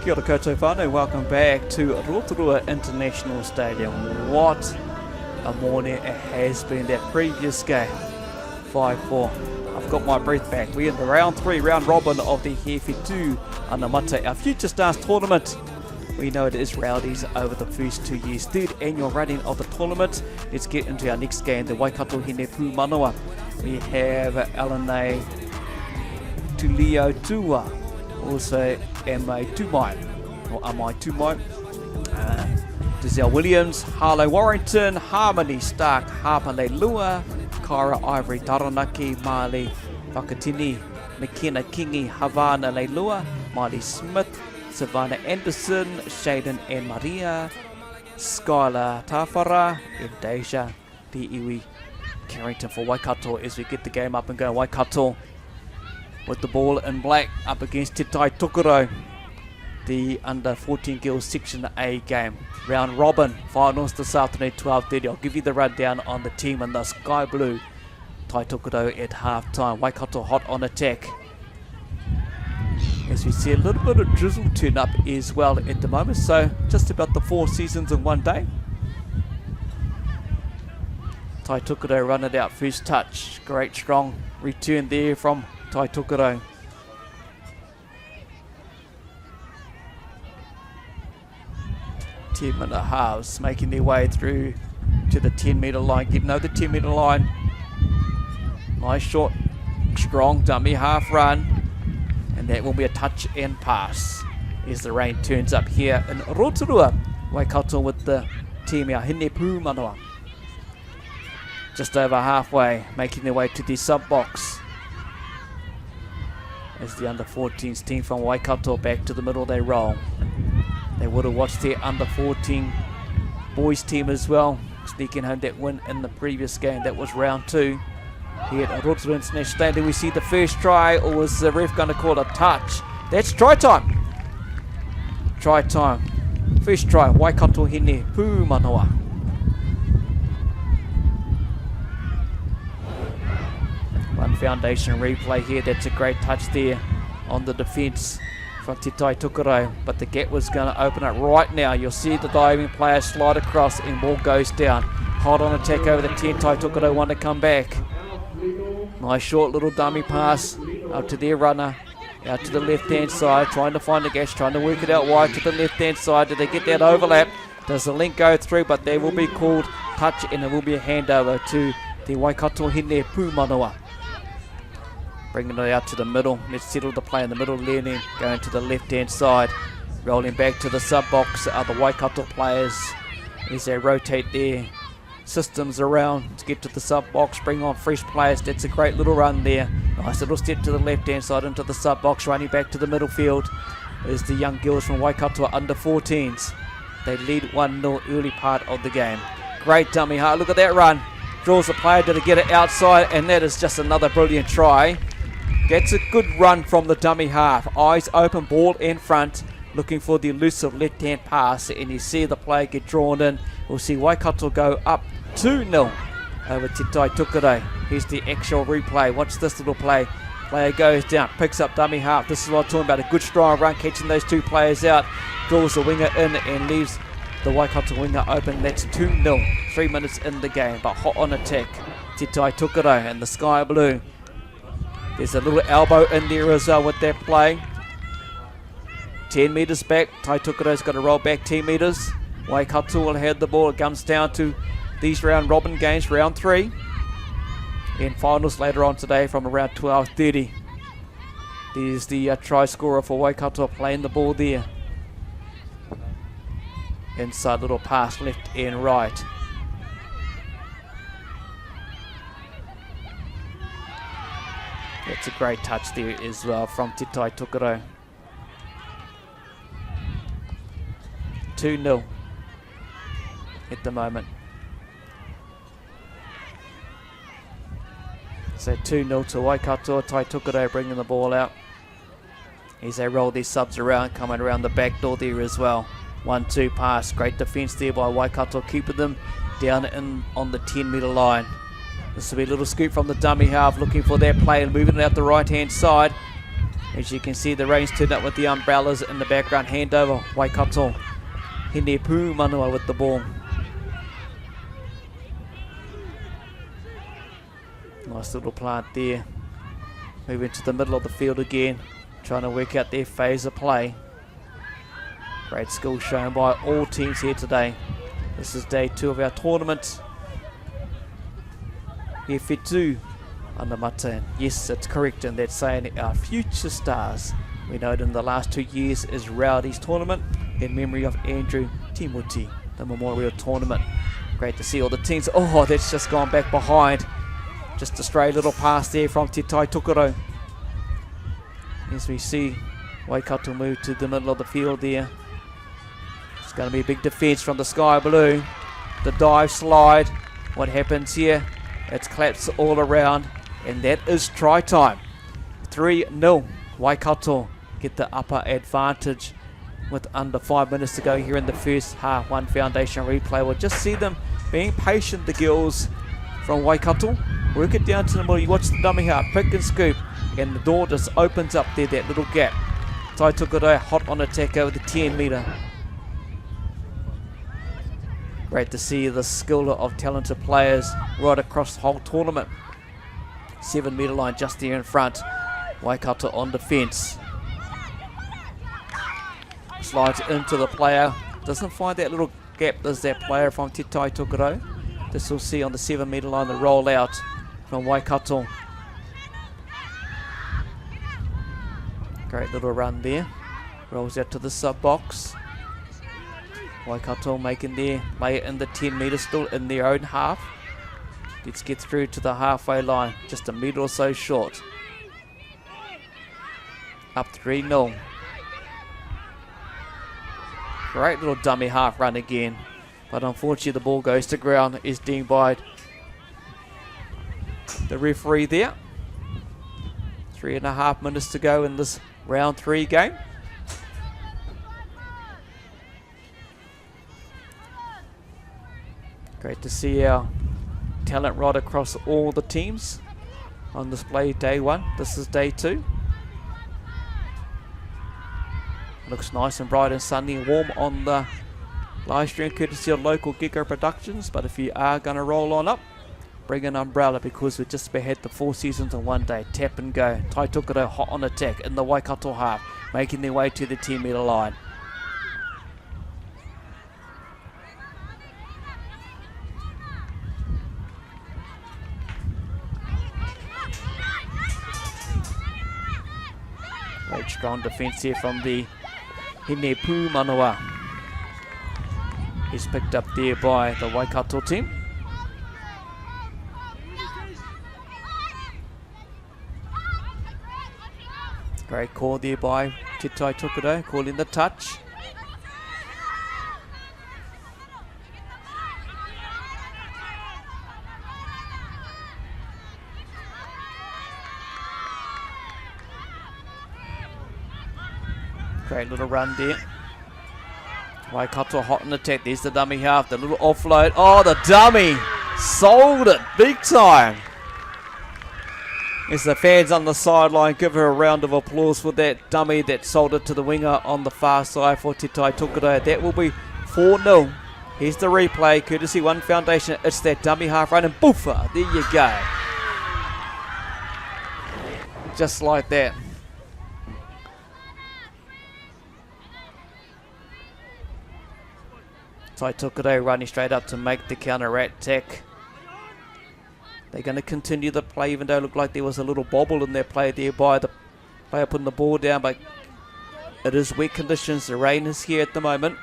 Kia ora koutou whānau, welcome back to Rotorua International Stadium. What a morning it has been, that previous game, 5-4. I've got my breath back. We're in the round 3, round robin of the Whetū Anamata, our Future Stars tournament. We know it is Rowdies over the first 2 years. Third annual running of the tournament. Let's get into our next game, the Waikato Hine Puumanawa. We have Alanei Tulio Tua, also Amai Tumai, or Amai Tumai, Giselle Williams, Harlow Warrington, Harmony Stark, Harpale Lua, Kyra Ivory Taranaki, Marley Whakatini, McKenna Kingi, Havana Leilua, Miley Smith, Savannah Anderson, Shaden and Maria, Skylar Tafara, and Deja Diiwi Carrington for Waikato as we get the game up and go. Waikato with the ball in black up against Te Tai Tokerau, the under 14 girls section A game. Round robin finals this afternoon, 12:30. I'll give you the rundown on the team in the sky blue. Tai Tokerau at half time. Waikato hot on attack, as we see a little bit of drizzle turn up as well at the moment, so just about the 4 seasons in one day. Tai Tokerau run it out, first touch, great strong return there from Tai Tokerau. Ten-minute halves making their way through to the 10-metre line, getting over the 10-metre line. Nice short, strong dummy half run, and that will be a touch and pass as the rain turns up here in Rotorua. Waikato with the team, our Hine Puumanawa. Just over halfway, making their way to the sub-box. As the under-14s team from Waikato back to the middle they roll. They would have watched their under-14 boys team as well, sneaking home that win in the previous game. That was round 2 here at Rotorua International Stadium. We see the first try, or was the ref going to call a touch? That's try time. Try time. First try, Waikato Hine Puumanawa. One foundation replay here. That's a great touch there on the defence from Te Tai Tokerau, but the gap was going to open up right now. You'll see the diving player slide across and ball goes down. Hard on attack over the 10. Tai Tokerau want to come back. Nice short little dummy pass out to their runner, out to the left hand side, trying to find the gash, trying to work it out wide to the left hand side. Did they get that overlap? Does the link go through? But there will be called touch, and it will be a handover to the Waikato Hine Puumanawa. Bringing it out to the middle. Let's settle the play in the middle, leaning, going to the left-hand side. Rolling back to the sub-box are the Waikato players as they rotate their systems around to get to the sub-box, bring on fresh players. That's a great little run there. Nice little step to the left-hand side into the sub-box, running back to the middle field is the young girls from Waikato under-14s. They lead 1-0 early part of the game. Great dummy half. Look at that run. Draws the player to get it outside, and that is just another brilliant try. Gets a good run from the dummy half. Eyes open, ball in front, looking for the elusive left-hand pass, and you see the player get drawn in. We'll see Waikato go up 2-0 over Te Tai Tokerau. Here's the actual replay. Watch this little play. Player goes down, picks up dummy half. This is what I'm talking about. A good strong run, catching those 2 players out. Draws the winger in and leaves the Waikato winger open. That's 2-0. 3 minutes in the game, but hot on attack. Te Tai Tokerau and the sky blue. There's a little elbow in there as well with that play. 10 metres back. Tai Tokerau's got to roll back 10 metres. Waikato will have the ball. It comes down to these round robin games, round 3. And finals later on today from around 12:30. There's the try scorer for Waikato playing the ball there. Inside little pass left and right. That's a great touch there as well from Te Tai Tokerau. 2-0 at the moment. So 2-0 to Waikato. Tai Tokerau bringing the ball out as they roll these subs around, coming around the back door there as well. 1-2 pass. Great defence there by Waikato, keeping them down in on the 10-metre line. This will be a little scoop from the dummy half, looking for their play and moving it out the right-hand side. As you can see, the rain's turned up with the umbrellas in the background. Handover, Waikato. Hine Puumanawa with the ball. Nice little plant there. Moving to the middle of the field again. Trying to work out their phase of play. Great skill shown by all teams here today. This is day 2 of our tournament. Here, Whetū Anamata. Yes, it's correct, and that's saying our future stars. We know in the last 2 years is Rowdy's tournament in memory of Andrew Timoti, the memorial tournament. Great to see all the teams. Oh, that's just gone back behind. Just a stray little pass there from Tokerau. As we see Waikato move to the middle of the field there. It's going to be a big defence from the Sky Blue. The dive slide. What happens here? It's collapsed all around, and that is try time. 3-0. Waikato get the upper advantage with under 5 minutes to go here in the first half. One foundation replay. We'll just see them being patient, the girls from Waikato. Work it down to the middle. You watch the dummy half, pick and scoop, and the door just opens up there, that little gap. Tokerau hot on attack over the 10 metre. Great to see the skill of talented players right across the whole tournament. 7 metre line just there in front. Waikato on defence. Slides into the player. Doesn't find that little gap. There's that player from Tokerau. This we'll see on the 7 metre line, the roll out from Waikato. Great little run there. Rolls out to the sub box. Waikato making their lay it in the 10 metre, still in their own half. Let's get through to the halfway line, just a metre or so short. Up 3-0. Great little dummy half run again. But unfortunately the ball goes to ground, is deemed by the referee there. 3.5 minutes to go in this round 3 game. Great to see our talent right across all the teams on display day 1. This is day 2. Looks nice and bright and sunny and warm on the live stream courtesy of local Gecko Productions. But if you are going to roll on up, bring an umbrella, because we've just had the 4 seasons in one day. Tap and go. Tokerau hot on attack in the Waikato half, making their way to the 10 metre line. Great strong defence here from the Hine Puumanawa. He's picked up there by the Waikato team. Great call there by Tokerau, calling the touch. Great little run there. Waikato hot on attack. There's the dummy half, the little offload. Oh, the dummy sold it big time. As the fans on the sideline give her a round of applause for that dummy that sold it to the winger on the far side for Tokerau. That will be 4-0. Here's the replay, courtesy One Foundation. It's that dummy half run and boofer. There you go. Just like that. Tokerau running straight up to make the counter attack. They're going to continue the play, even though it looked like there was a little bobble in their play there by the player putting the ball down, but it is wet conditions. The rain is here at the moment.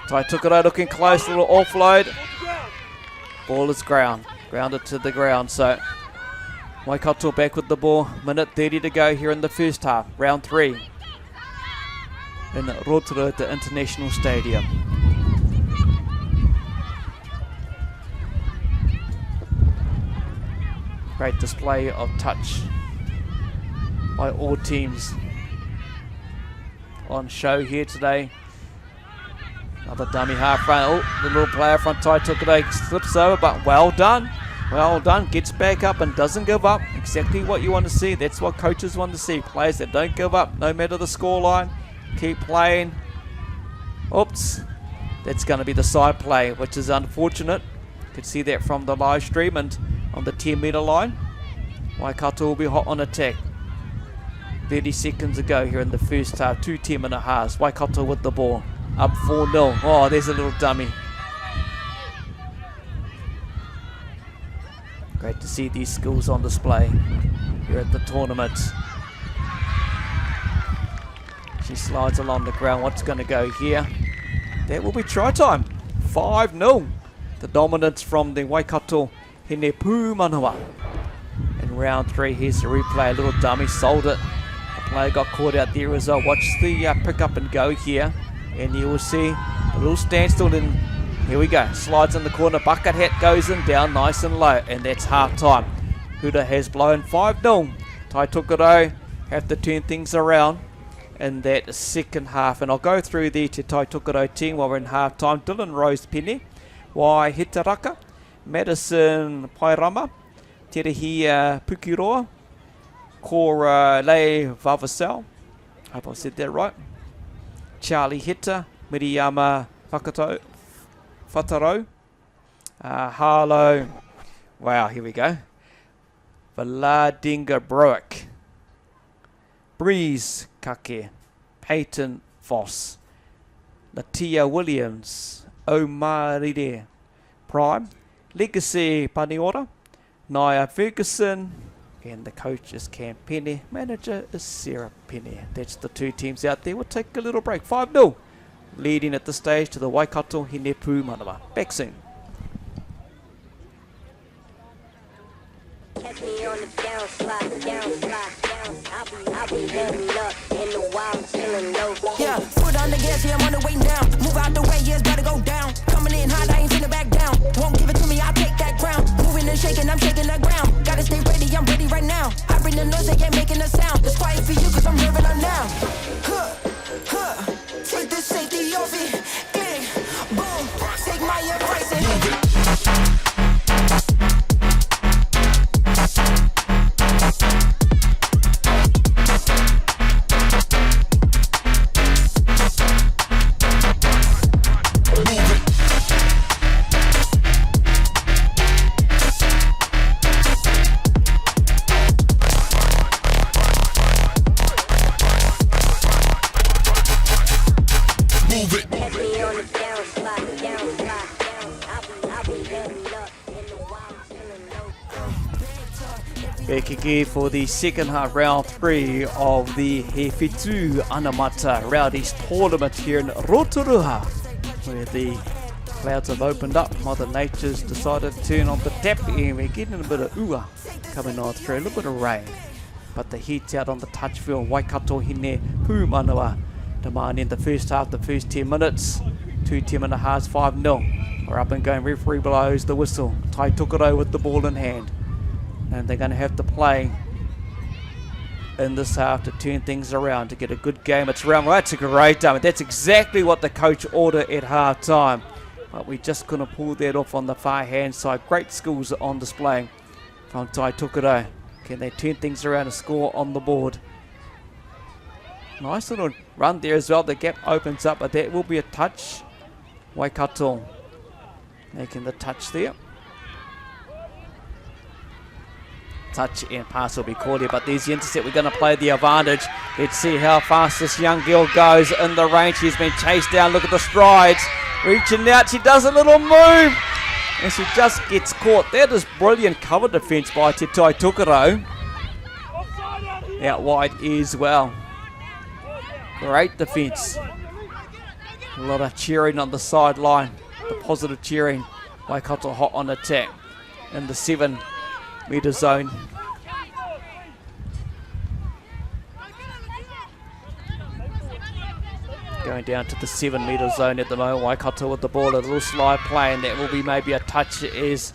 Tokerau looking close, little offload. Ball is grounded to the ground. So Waikato back with the ball. Minute 30 to go here in the first half, round 3 in Rotorua International Stadium. Great display of touch by all teams on show here today. Another dummy half run. Oh, the little player from Tokerau slips over, but well done. Well done. Gets back up and doesn't give up. Exactly what you want to see. That's what coaches want to see. Players that don't give up no matter the scoreline. Keep playing. Oops. That's going to be the side play, which is unfortunate. You can see that from the live stream and on the 10-metre line. Waikato will be hot on attack. 30 seconds ago here in the first half. 2 10-minute halves. Waikato with the ball. Up 4-0. Oh, there's a little dummy. Great to see these skills on display here at the tournament. She slides along the ground. What's going to go here? That will be try time. 5-0. The dominance from the Waikato Hine Puumanawa. In round 3, here's the replay. A little dummy, sold it. The player got caught out there as well. Watch the pick up and go here. And you will see a little standstill in. Here we go. Slides in the corner. Bucket hat goes in down nice and low. And that's half time. Huda has blown 5-0. Tai Tokerau have to turn things around in that second half. And I'll go through there to Tai Tokerau team while we're in half time. Dylan Rose Pene. Wai Hitaraka. Madison Pairama. Terehia Pukiroa. Cora Lei Vavasel. Hope I said that right. Charlie Hitta. Miriama Whataro. Harlow. Wow, here we go. Valadinga Broek. Breeze Kake. Peyton Voss. Latia Williams. Omaride Prime. Legacy Paniora. Naya Ferguson. And the coach is Cam Penny. Manager is Sarah Penny. That's the 2 teams out there. We'll take a little break. 5-0. Leading at the stage to the Waikato Hine Puumanawa. Back soon. Catch me on the downslide, I'll be heading up in the wild, chilling low. Yeah, foot on the gas, yeah, I'm on the way down. Move out the way, yeah, it's better go down. Coming in hot, I ain't finna back down. Won't give it to me, I'll take that ground. Moving and shaking, I'm shaking the ground. Gotta stay ready, I'm ready right now. I bring the noise, they ain't making a sound. It's quiet for you, cause I'm hearing them now. Take the safety off it. Click, boom, take my advice and hit it. Back again for the second half, round 3 of the Whetū Anamata Rowdies tournament here in Rotorua, where the clouds have opened up. Mother Nature's decided to turn on the tap, and we're getting a bit of ua coming on through, a little bit of rain. But the heat's out on the touch field. Waikato Hine Puumanawa demanding the first half, the first 10 minutes. 2 10-minute halves, 5-0. We're up and going. Referee blows the whistle. Tai Tokerau with the ball in hand. And they're going to have to play in this half to turn things around to get a good game. It's round. Well, that's a great time. That's exactly what the coach ordered at half time. But we just couldn't pull that off on the far hand side. Great skills on display from Tai Tokerau. Can they turn things around and score on the board? Nice little run there as well. The gap opens up, but that will be a touch. Waikato making the touch there. Touch and pass will be called here, but there's the intercept. We're going to play the advantage. Let's see how fast this young girl goes in the range. She's been chased down. Look at the strides. Reaching out. She does a little move. And she just gets caught. That is brilliant cover defense by Tai Tokerau. Out wide as well. Great defense. A lot of cheering on the sideline. The positive cheering. Waikato hot on attack in the 7-metre zone. Going down to the 7-metre zone at the moment. Waikato with the ball, a little slide play, and that will be maybe a touch. Yep,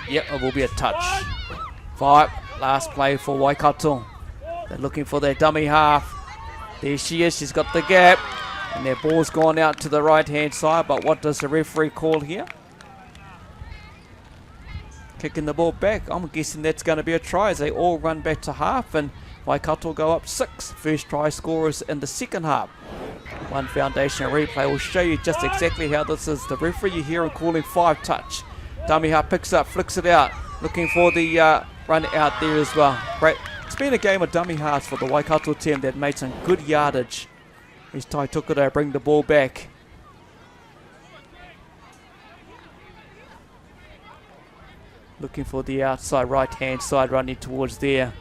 it will be a touch. 5, last play for Waikato. They're looking for their dummy half. There she is, she's got the gap. And their ball's gone out to the right-hand side, but what does the referee call here? kicking the ball back. I'm guessing that's going to be a try as they all run back to half, and Waikato go up 6. First try scorers in the second half. One Foundation replay will show you just exactly how this is. The referee you hear him calling 5 touch. Dummy half picks up, flicks it out, looking for the run out there as well. Great. It's been a game of dummy halves for the Waikato team that made some good yardage. Here's Tai Tokerau bring the ball back. Looking for the outside right hand side, running towards there.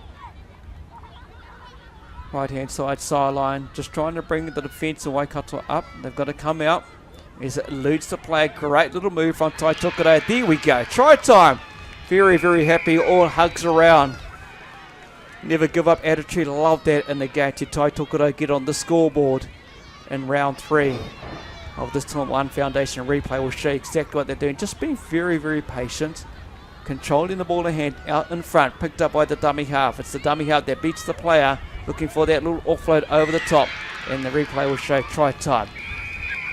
Right hand side sideline, just trying to bring the defence of Waikato up. They've got to come out as it eludes the play. Great little move from Tai Tokerau. There we go, try time. Very, very happy, all hugs around. Never give up attitude, love that in the game to Tai Tokerau get on the scoreboard in round 3 of this time. One Foundation replay will show you exactly what they're doing. Just being very, very patient. Controlling the ball in hand out in front, picked up by the dummy half. It's the dummy half that beats the player, looking for that little offload over the top, and the replay will show try time.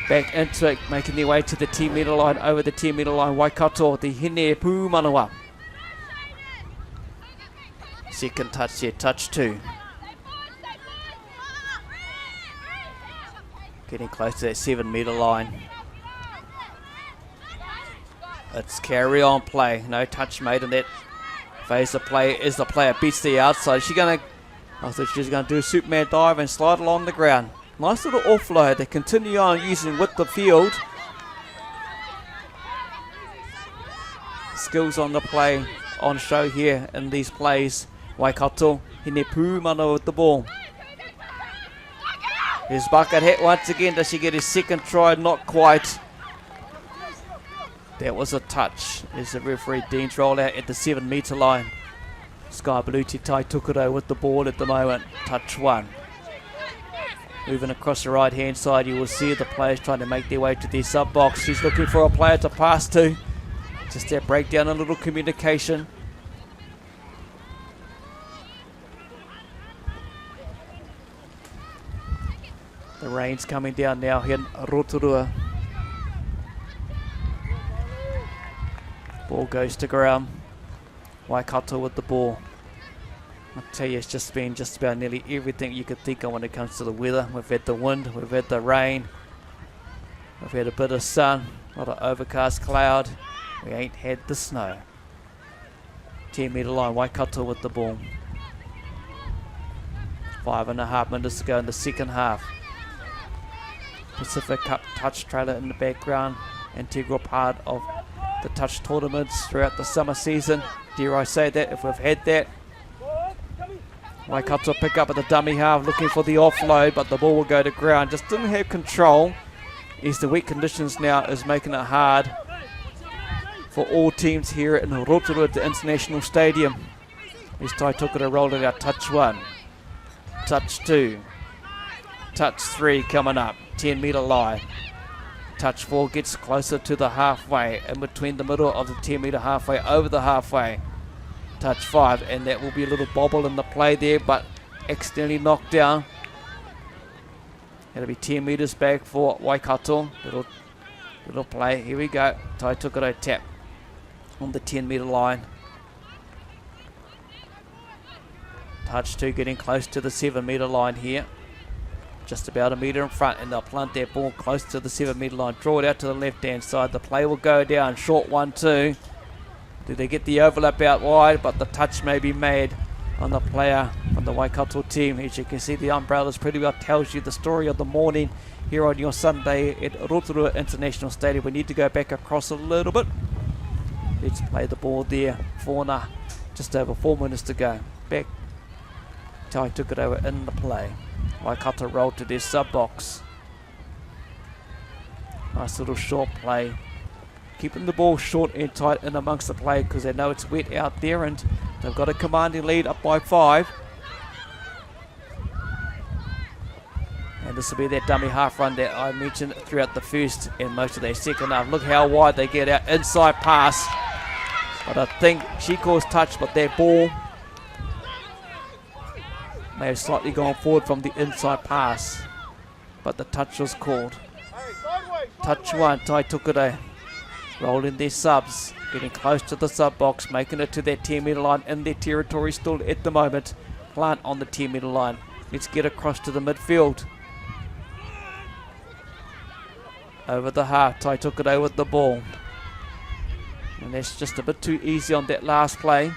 Back into it, making their way to the 10 metre line, over the 10 metre line. Waikato, the Hine Puumanawa. Second touch here, touch 2. Getting close to that 7 metre line. It's carry on play. No touch made in that phase of play as the player beats the outside. I thought she was going to do a Superman dive and slide along the ground. Nice little offload. They continue on using with the field. Skills on the play on show here in these plays. Waikato, Hine Puumanawa with the ball. Here's bucket hit once again. Does she get his second try? Not quite. That was a touch as the referee deems roll out at the 7 metre line. Sky Blue Tai Tokerau with the ball at the moment. Touch 1. Moving across the right hand side, you will see the players trying to make their way to their sub box. She's looking for a player to pass to. Just that breakdown, a little communication. The rain's coming down now here in Rotorua. Ball goes to ground. Waikato with the ball. I'll tell you, it's just been just about nearly everything you could think of when it comes to the weather. We've had the wind, we've had the rain, we've had a bit of sun, a lot of overcast cloud. We ain't had the snow. 10 metre line, Waikato with the ball. 5.5 minutes to go in the second half. Pacific Cup touch trailer in the background. Integral part of the touch tournaments throughout the summer season. Dare I say that, if we've had that. Waikato pick up at the dummy half, looking for the offload, but the ball will go to ground. Just didn't have control, as the wet conditions now is making it hard for all teams here in Rotorua International Stadium. As Tai Tokerau rolled it out, touch 1, touch 2, touch 3 coming up, 10 metre line. Touch 4 gets closer to the halfway, in between the middle of the 10 metre halfway, over the halfway. Touch 5, and that will be a little bobble in the play there, but accidentally knocked down. It'll be 10 metres back for Waikato. Little play, here we go. Tai Tokerau tap on the 10 metre line. Touch 2 getting close to the 7 metre line here. Just about a metre in front, and they'll plant their ball close to the 7 metre line. Draw it out to the left hand side. The play will go down. Short 1-2. Do they get the overlap out wide? But the touch may be made on the player from the Waikato team. As you can see, the umbrellas pretty well tells you the story of the morning here on your Sunday at Rotorua International Stadium. We need to go back across a little bit. Let's play the ball there. Fauna, just over 4 minutes to go. Back. Tai Tokerau in the play. Waikato rolled to their sub box. Nice little short play. Keeping the ball short and tight in amongst the play because they know it's wet out there, and they've got a commanding lead up by 5. And this will be that dummy half run that I mentioned throughout the first and most of their second half. Look how wide they get out. Inside pass. But I think she calls touch, but that ball may have slightly gone forward from the inside pass. But the touch was called. Touch 1, Tai Tokerau. Rolling their subs. Getting close to the sub box, making it to that 10-metre line in their territory still at the moment. Plant on the 10-metre line. Let's get across to the midfield. Over the half, Tai Tokerau with the ball. And that's just a bit too easy on that last play.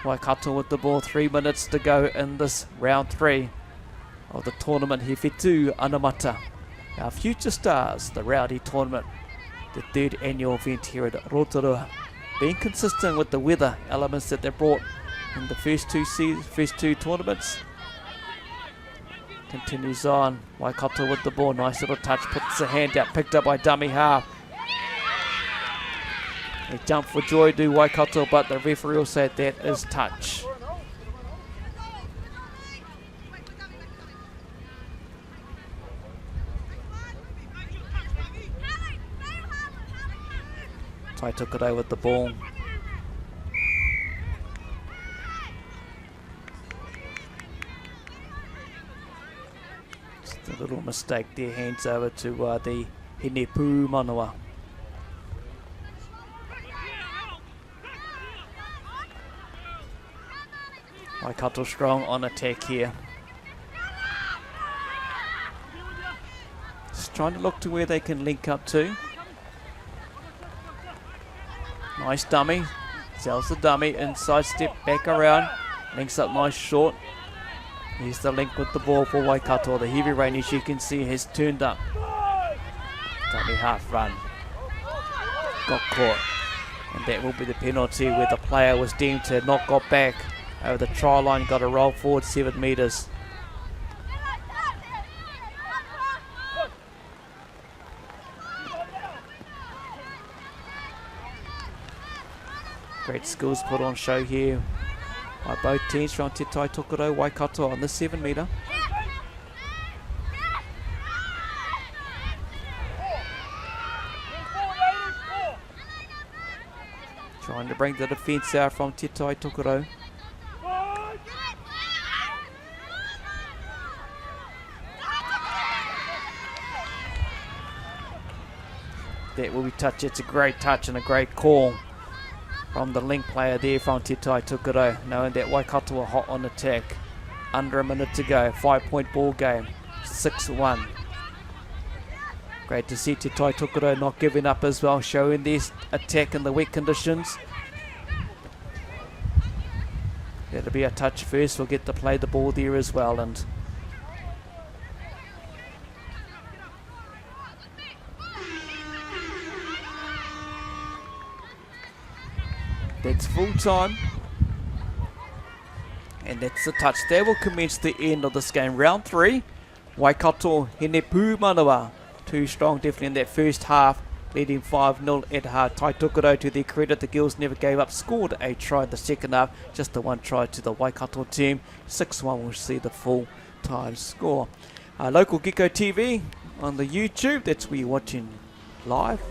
Waikato with the ball, 3 minutes to go in this round 3 of the tournament here. Whetū Anamata, our future stars, the Rowdy tournament, the 3rd annual event here at Rotorua. Being consistent with the weather elements that they brought in the first two tournaments. Continues on. Waikato with the ball. Nice little touch. Puts the hand out. Picked up by dummy half. They jump for joy, do Waikato, but the referee will say that is touch. Tai Tokerau with the ball. Just a little mistake there. Hands over to the Hine Puumanawa. Waikato strong on attack here. Just trying to look to where they can link up to. Nice dummy. Sells the dummy. Inside step back around. Links up nice short. Here's the link with the ball for Waikato. The heavy rain, as you can see, has turned up. Dummy half run. Got caught. And that will be the penalty where the player was deemed to have not got back over the try line. Got a roll forward 7 metres. Great skills put on show here by both teams from Te Tai Tokerau, Waikato on the 7 metre. Trying to bring the defence out from Te Tai Tokerau. That will be touch. It's a great touch and a great call from the link player there from Te Tai Tokerau, knowing that Waikato are hot on attack. Under a minute to go, 5-point ball game, 6-1. Great to see Te Tai Tokerau not giving up as well, showing their attack in the wet conditions. That'll be a touch first. We'll get to play the ball there as well. And that's full time. And that's the touch. That will commence the end of this game. Round 3. Waikato, Hine Puumanawa. Too strong definitely in that first half. Leading 5-0 at half. Tai Tokerau, to their credit, the girls never gave up. Scored a try in the second half. Just the one try to the Waikato team. 6-1 will see the full time score. Local Gecko TV on the YouTube. That's where you're watching live.